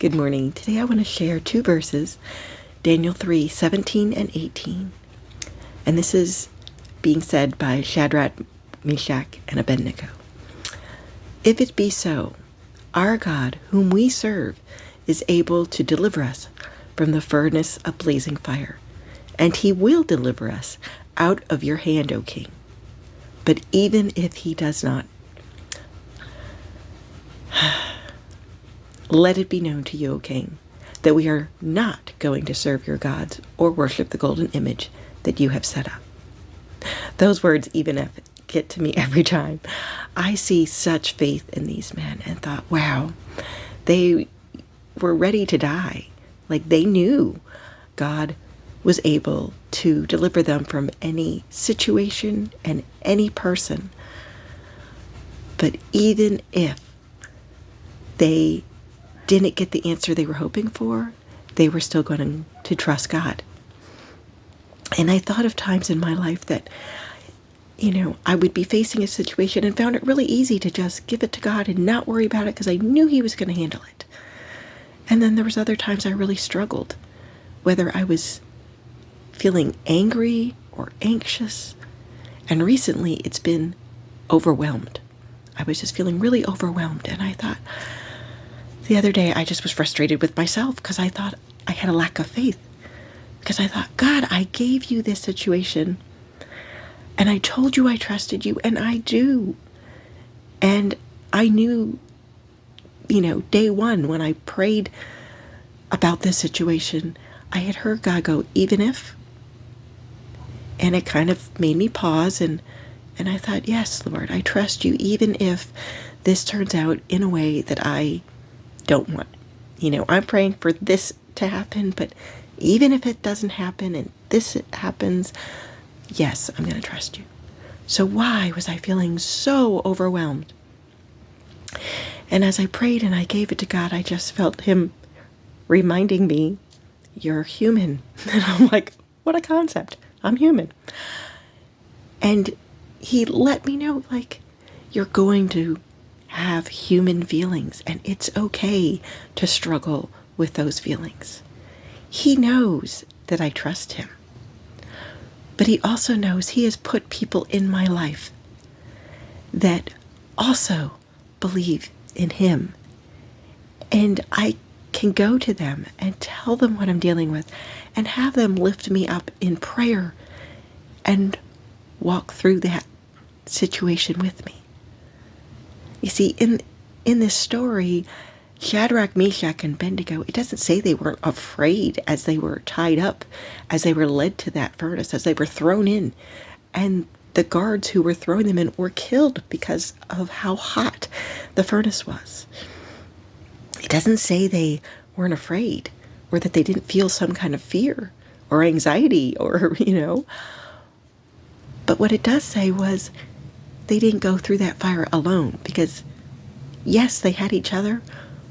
Good morning. Today I want to share two verses, Daniel 3:17 and 18. And this is being said by Shadrach, Meshach, and Abednego. If it be so, our God, whom we serve, is able to deliver us from the furnace of blazing fire, and he will deliver us out of your hand, O king. But even if he does not, let it be known to you, O king, that we are not going to serve your gods or worship the golden image that you have set up. Those words, even if get to me every time. I see such faith in these men and thought, wow, they were ready to die. Like they knew God was able to deliver them from any situation and any person. But even if they didn't get the answer they were hoping for, they were still going to trust God. And I thought of times in my life that, I would be facing a situation and found it really easy to just give it to God and not worry about it because I knew he was going to handle it. And then there was other times I really struggled, whether I was feeling angry or anxious. And recently it's been overwhelmed. I was just feeling really overwhelmed. And I thought, the other day I just was frustrated with myself because I thought I had a lack of faith. Because I thought, God, I gave you this situation and I told you I trusted you, and I do. And I knew, day one when I prayed about this situation, I had heard God go, even if, and it kind of made me pause and I thought, yes, Lord, I trust you, even if this turns out in a way that I don't want. I'm praying for this to happen, but even if it doesn't happen and this happens, yes, I'm going to trust you. So why was I feeling so overwhelmed? And as I prayed and I gave it to God, I just felt him reminding me, you're human. And I'm like, what a concept. I'm human. And he let me know, you're going to have human feelings, and it's okay to struggle with those feelings. He knows that I trust him. But he also knows he has put people in my life that also believe in him. And I can go to them and tell them what I'm dealing with and have them lift me up in prayer and walk through that situation with me. You see, in this story, Shadrach, Meshach, and Abednego, it doesn't say they weren't afraid as they were tied up, as they were led to that furnace, as they were thrown in. And the guards who were throwing them in were killed because of how hot the furnace was. It doesn't say they weren't afraid or that they didn't feel some kind of fear or anxiety or, But what it does say was they didn't go through that fire alone because, yes, they had each other,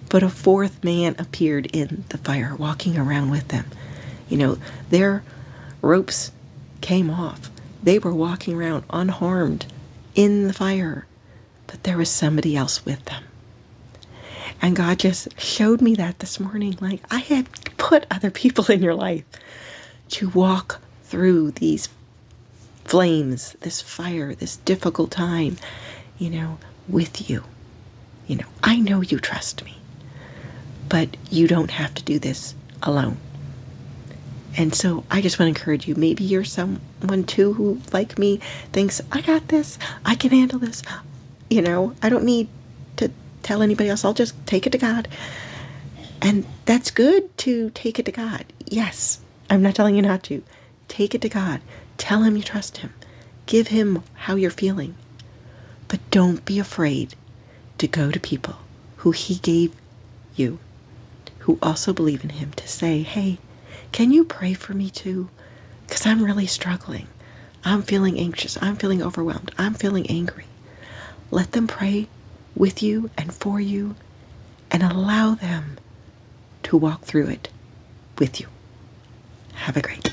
but a fourth man appeared in the fire, walking around with them. Their ropes came off. They were walking around unharmed in the fire, but there was somebody else with them. And God just showed me that this morning. I had put other people in your life to walk through these flames, this fire, this difficult time, with you. I know you trust me. But you don't have to do this alone. And so I just want to encourage you. Maybe you're someone too who, like me, thinks, I got this. I can handle this. I don't need to tell anybody else. I'll just take it to God. And that's good to take it to God. Yes, I'm not telling you not to. Take it to God. Tell him you trust him. Give him how you're feeling. But don't be afraid to go to people who he gave you, who also believe in him, to say, hey, can you pray for me too? Because I'm really struggling. I'm feeling anxious. I'm feeling overwhelmed. I'm feeling angry. Let them pray with you and for you and allow them to walk through it with you. Have a great day.